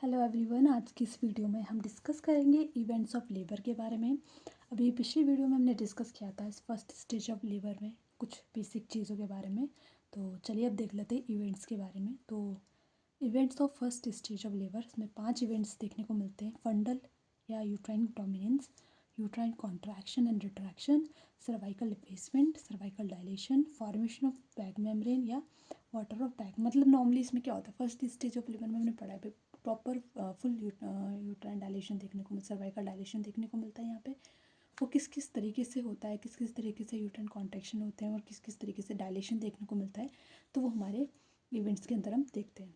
Hello everyone, आज की इस वीडियो में हम डिस्कस करेंगे इवेंट्स ऑफ लेबर के बारे में। अभी पिछली वीडियो में हमने डिस्कस किया था इस फर्स्ट स्टेज ऑफ लेबर में कुछ बेसिक चीज़ों के बारे में। तो चलिए अब देख लेते हैं इवेंट्स के बारे में। तो events of first stage of labour, इसमें 5 इवेंट्स देखने को मिलते हैं। फंडल या uterine dominance, uterine contraction and retraction, cervical defacement, cervical dilation, formation of back membrane या वाटर ऑफ बैक। मतलब नॉर्मली इसमें क्या होता है, फर्स्ट स्टेज ऑफ लेबर में हमने पढ़ा है प्रॉपर फुल यूट्राइन डायलेशन देखने को सर्वाइकल डायलेशन देखने को मिलता है। यहाँ पे वो किस किस तरीके से होता है, किस किस तरीके से यूट्राइन कॉन्ट्रैक्शन होते हैं और किस किस तरीके से डायलेशन देखने को मिलता है, तो वो हमारे इवेंट्स के अंदर हम देखते हैं।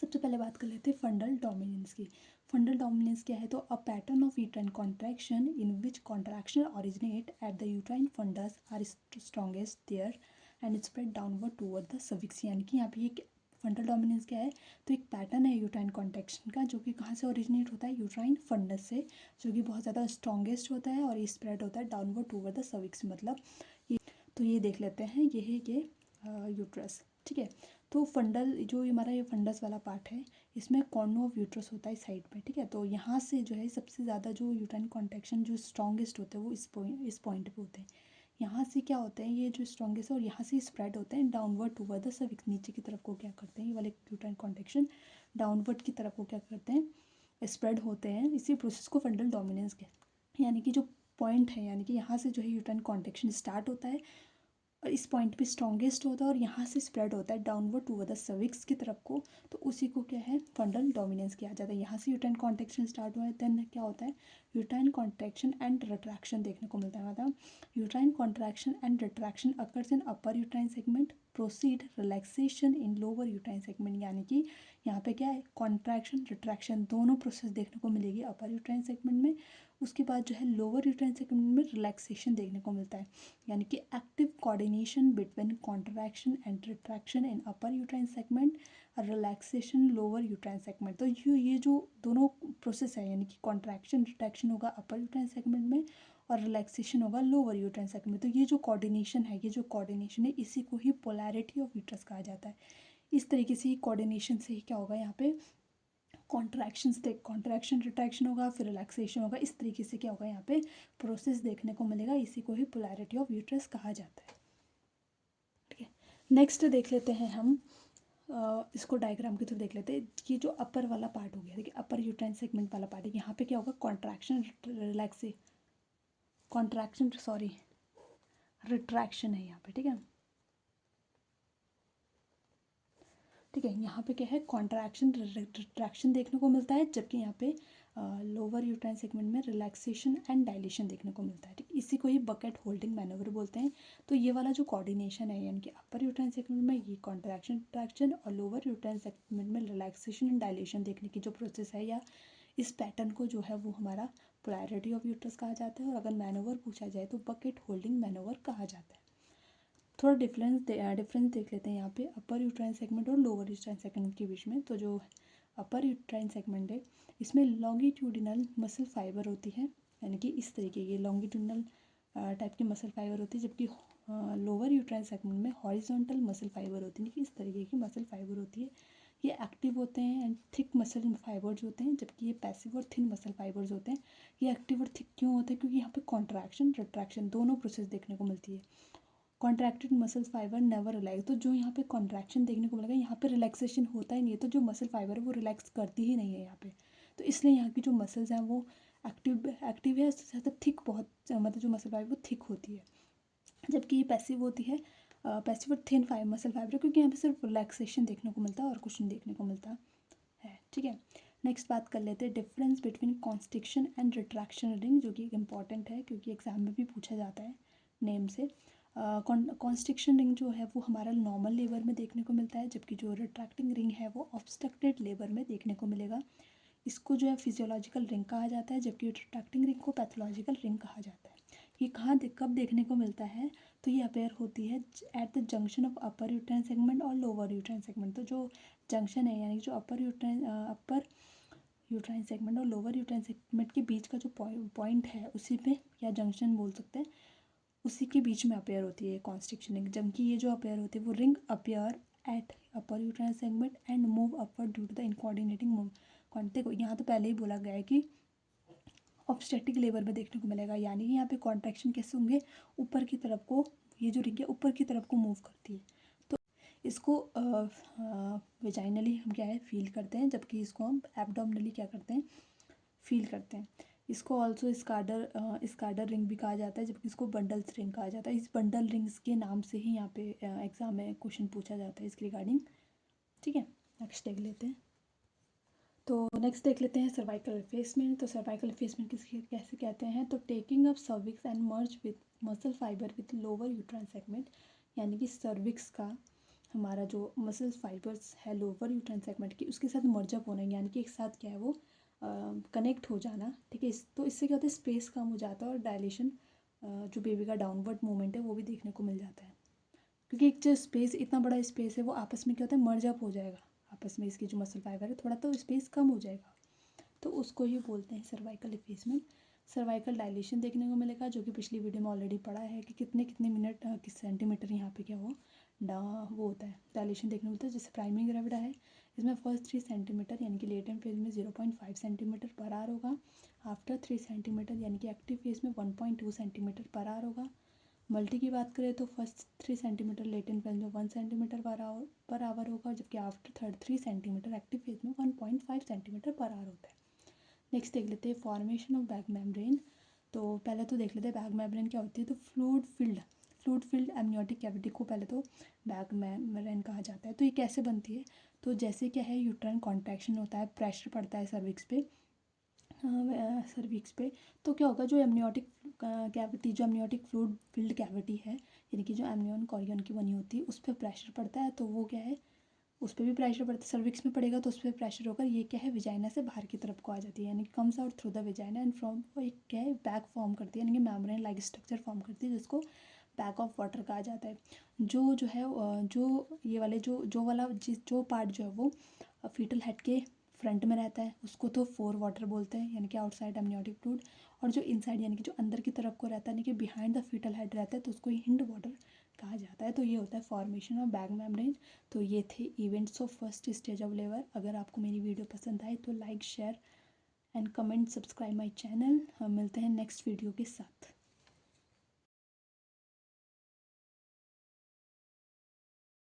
सबसे पहले बात कर लेते हैं फंडल डोमिनेंस की। फंडल डोमिनेंस क्या है, तो a pattern of uterine contraction in which contraction originate at the uterine fundus are strongest there and spread downward toward the cervix. यानी कि यहाँ पे ये फंडल डोमिनेंस क्या है, तो एक पैटर्न है यूट्राइन कॉन्ट्रैक्शन का जो कि कहाँ से ओरिजिनेट होता है, यूट्राइन फंडस से, जो कि बहुत ज़्यादा स्ट्रॉन्गेस्ट होता है और ये स्प्रेड होता है डाउनवर्ड टूवर्ड द सर्विक्स। मतलब ये, तो ये देख लेते हैं, ये है ये यूट्रस। ठीक है, तो फंडल जो हमारा ये फंडस वाला पार्ट है, इसमें कॉर्नो ऑफ यूट्रस होता है साइड में। ठीक है, तो यहाँ से जो है सबसे ज़्यादा जो यूट्राइन कॉन्ट्रैक्शन जो स्ट्रॉन्गेस्ट होते हैं वो इस पॉइंट पे होते हैं। यहाँ से क्या होता है, ये जो स्ट्रॉन्गेस्ट है और यहाँ से स्प्रेड होते हैं डाउनवर्ड टूवर्ड द सर्विक्स। नीचे की तरफ को क्या करते हैं, ये वाले यूट्राइन कॉन्ट्रैक्शन डाउनवर्ड की तरफ को क्या करते हैं, स्प्रेड होते हैं। इसी प्रोसेस को फंडल डोमिनेंस कहते हैं। यानी कि जो पॉइंट है, यानी कि यहाँ से जो है यूट्राइन कॉन्ट्रैक्शन स्टार्ट होता है और इस पॉइंट पे स्ट्रॉन्गेस्ट होता है और यहाँ से स्प्रेड होता है डाउनवर्ड टूवर्ड द सर्विक्स की तरफ को, तो उसी को क्या है, फंडल डोमिनेंस किया जाता है। यहाँ से यूट्राइन कॉन्ट्रैक्शन स्टार्ट हुआ है, देन क्या होता है, यूट्राइन कॉन्ट्रैक्शन एंड रिट्रैक्शन देखने को मिलता है। मतलब uterine contraction and retraction occurs in upper uterine segment, proceed relaxation in lower uterine segment. यानी कि यहाँ पे क्या है, कॉन्ट्रैक्शन रिट्रैक्शन दोनों प्रोसेस देखने को मिलेगी अपर यूट्राइन सेगमेंट में। उसके बाद जो है लोअर यूट्राइन सेगमेंट में रिलैक्सेशन देखने को मिलता है। यानी कि active coordination between contraction and retraction in upper uterine segment और रिलैक्सेशन लोअर यूट्राइन सेगमेंट। तो ये जो दोनों प्रोसेस है, यानी कि कॉन्ट्रैक्शन रिट्रैक्शन होगा अपर यूट्राइन सेगमेंट में और रिलैक्सेशन होगा लोअर यूट्राइन सेगमेंट। तो ये जो कोऑर्डिनेशन है, ये जो कोऑर्डिनेशन है, इसी को ही पोलैरिटी ऑफ यूट्रस कहा जाता है। इस तरीके से ही कोऑर्डिनेशन से ही क्या होगा, यहाँ पे कॉन्ट्रैक्शन रिट्रैक्शन होगा, फिर रिलैक्सेशन होगा। इस तरीके से क्या होगा, यहाँ पे प्रोसेस देखने को मिलेगा। इसी को ही पोलैरिटी ऑफ यूट्रस कहा जाता है। ठीक है, नेक्स्ट देख लेते हैं हम इसको डायग्राम के थ्रू देख लेते हैं। ये जो अपर वाला पार्ट हो गया, देखिए अपर यूट्राइन सेगमेंट वाला पार्ट है, यहाँ पे क्या होगा, रिट्रैक्शन है यहाँ पे। ठीक है, ठीक है, यहाँ पे क्या है, कॉन्ट्रैक्शन रिट्रैक्शन देखने को मिलता है, जबकि यहाँ पे लोअर यूट्राइन सेगमेंट में रिलैक्सेशन एंड डायलेशन देखने को मिलता है। ठीक, इसी को ही बकेट होल्डिंग मैनोवर बोलते हैं। तो ये वाला जो कोऑर्डिनेशन है, यानी कि अपर यूट्राइन सेगमेंट में ये कॉन्ट्रैक्शन रिट्रैक्शन और लोअर यूट्राइन सेगमेंट में रिलैक्सेशन एंड डायलेशन देखने की जो प्रोसेस है, या इस पैटर्न को जो है वो हमारा पोलैरिटी ऑफ यूट्रस कहा जाता है। और अगर मैनोवर पूछा जाए तो बकेट होल्डिंग मैनोवर कहा जाता है। थोड़ा डिफरेंस देख लेते हैं यहाँ पे अपर यूट्राइन सेगमेंट और लोअर यूट्राइन सेगमेंट के बीच में। तो जो अपर यूट्राइन सेगमेंट है, इसमें लॉन्गिट्यूडिनल मसल फाइबर होती है, यानी कि इस तरीके की लॉन्गिट्यूडिनल टाइप की मसल फाइबर होती है, जबकि लोअर यूट्राइन सेगमेंट में हॉरिजॉन्टल मसल फाइबर होती है, कि इस तरीके की मसल फाइबर होती है। ये एक्टिव होते हैं एंड थिक मसल फाइबर्स होते हैं, जबकि ये पैसिव और थिन मसल फाइबर्स होते हैं। ये एक्टिव और थिक क्यों होते हैं, क्योंकि यहाँ पे कॉन्ट्रैक्शन रिट्रैक्शन दोनों प्रोसेस देखने को मिलती है। Contracted muscle fibre never relax, तो जो यहाँ पे कॉन्ट्रैक्शन देखने को मिलेगा, यहाँ पे रिलैक्सेशन होता ही नहीं है। तो जो मसल फाइबर है वो रिलैक्स करती ही नहीं है यहाँ पे। तो इसलिए यहाँ की जो मसल्स हैं वो एक्टिव है, उससे ज़्यादा थिक, बहुत मतलब जो मसल फाइबर वो थिक होती है, जबकि ये पैसिव होती है, पैसिव और थिन मसल फाइबर, क्योंकि यहाँ पे सिर्फ रिलैक्सेशन देखने को मिलता है और कुछ नहीं देखने को मिलता है। ठीक है, नेक्स्ट बात कर लेते हैं difference between constriction and retraction ring, जो कि इंपॉर्टेंट है क्योंकि एग्जाम में भी पूछा जाता है नेम से। कॉन्स्ट्रिक्शन रिंग जो है वो हमारा नॉर्मल लेबर में देखने को मिलता है, जबकि जो रिट्रैक्टिंग रिंग है वो ऑब्स्ट्रक्टेड लेबर में देखने को मिलेगा। इसको जो है फिजियोलॉजिकल रिंग कहा जाता है, जबकि रिट्रैक्टिंग रिंग को पैथोलॉजिकल रिंग कहा जाता है। ये कब देखने को मिलता है, तो ये अपेयर होती है at the junction of upper uterine segment और लोअर यूट्राइन सेगमेंट। तो जो जंक्शन है, यानी जो अपर यूट्राइन सेगमेंट और लोअर यूट्राइन सेगमेंट के बीच का जो पॉइंट है, उसी में या जंक्शन बोल सकते हैं, उसी के बीच में अपेयर होती है कॉन्स्ट्रिक्शन रिंग। जबकि ये जो अपेयर होती है वो ring appear at upper uterine segment and move upward due to the incoordinating देखो यहाँ तो पहले ही बोला गया है कि ऑब्स्टेट्रिक लेबर में देखने को मिलेगा, यानी कि यहाँ पे कॉन्ट्रैक्शन कैसे होंगे, ऊपर की तरफ को, ये जो रिंग है ऊपर की तरफ को मूव करती है, तो इसको वेजाइनली हम क्या है फील करते हैं, जबकि इसको हम एब्डोमिनली क्या करते हैं, फील करते हैं। इसको ऑल्सो स्कार्डर रिंग भी कहा जाता है, जबकि इसको बंडल्स रिंग कहा जाता है। इस बंडल रिंग्स के नाम से ही यहाँ पे एग्ज़ाम में क्वेश्चन पूछा जाता है इसके रिगार्डिंग, ठीक है। नेक्स्ट देख लेते हैं। तो नेक्स्ट देख लेते हैं सर्वाइकल एफेसमेंट। तो सर्वाइकल एफेसमेंट किसके कैसे कहते हैं, तो taking up cervix and merge with muscle fibre with lower uterine segment, यानी कि सर्विक्स का हमारा जो मसल फाइबर्स है लोअर यूट्राइन सेगमेंट की, उसके साथ मर्जअप होना, यानी कि एक साथ क्या है वो कनेक्ट हो जाना, ठीक है। तो इससे क्या होता है, स्पेस कम हो जाता है और डायलेशन, जो बेबी का डाउनवर्ड मूवमेंट है वो भी देखने को मिल जाता है, क्योंकि एक जो स्पेस, इतना बड़ा स्पेस है वो आपस में क्या होता है मर्जअप हो जाएगा, आपस में इसकी जो मसल फाइबर है थोड़ा तो स्पेस कम हो जाएगा, तो उसको ही बोलते हैं सर्वाइकल एफेसमेंट। सर्वाइकल डायलेशन देखने को मिलेगा, जो कि पिछली वीडियो में ऑलरेडी पढ़ा है कि कितने कितने मिनट किस सेंटीमीटर यहाँ पे क्या हो वो होता है, डायलेशन देखने को मिलता है। जैसे प्राइमरी ग्रेविडा है, इसमें फर्स्ट 3 सेंटीमीटर यानी कि लेटेंट फेज में 0.5 सेंटीमीटर पर आवर होगा, आफ्टर 3 सेंटीमीटर यानी कि एक्टिव फेज में 1.2 सेंटीमीटर पर आवर होगा। मल्टी की बात करें तो फर्स्ट 3 सेंटीमीटर लेटेंट फेज में 1 सेंटीमीटर पर आवर होगा, जबकि after third 3 centimetre active phase में 1.5 सेंटीमीटर पर आवर होता है। नेक्स्ट देख लेते हैं फॉर्मेशन ऑफ बैक मेम्ब्रेन। तो पहले तो देख लेते हैं बैक मेम्ब्रेन क्या होती है, तो फ्लूइड फिल्ड एमनियोटिक कैविटी को पहले तो बैक मेम्ब्रेन कहा जाता है। तो ये कैसे बनती है, तो जैसे क्या है यूट्राइन कॉन्ट्रैक्शन होता है, प्रेशर पड़ता है सर्विक्स पे, तो क्या होगा, जो एमनियोटिक कैविटी, जो एमनियोटिक फ्लूइड फिल्ड कैविटी है, यानी कि जो एमनियन कॉरियन की बनी होती है, उस पर प्रेशर पड़ता है, तो वो क्या है, उस पर भी प्रेशर पड़ता है, सर्विक्स में पड़ेगा तो उस पर प्रेशर होकर ये क्या है विजाइना से बाहर की तरफ को आ जाती है, यानी comes out through the vagina and from, एक क्या है बैक फॉर्म करती है, यानी कि मेम्ब्रेन लाइक स्ट्रक्चर फॉर्म करती है, जिसको बैक ऑफ वाटर कहा जाता है। जो है जो ये वाले जो पार्ट जो है वो फीटल हेड के फ्रंट में रहता है, उसको तो फोर वाटर बोलते हैं, यानी कि आउटसाइड एमनियोटिक फ्लूइड, और जो इनसाइड यानी कि जो अंदर की तरफ को रहता है, यानी कि बिहाइंड द फीटल हेड रहता है, तो उसको हिंड वाटर कहा जाता है। तो ये होता है फॉर्मेशन ऑफ बैक मेम्ब्रेन। तो ये थे events of first stage of labour. अगर आपको मेरी वीडियो पसंद आए तो like share and comment, subscribe my channel. हम मिलते हैं नेक्स्ट वीडियो के साथ।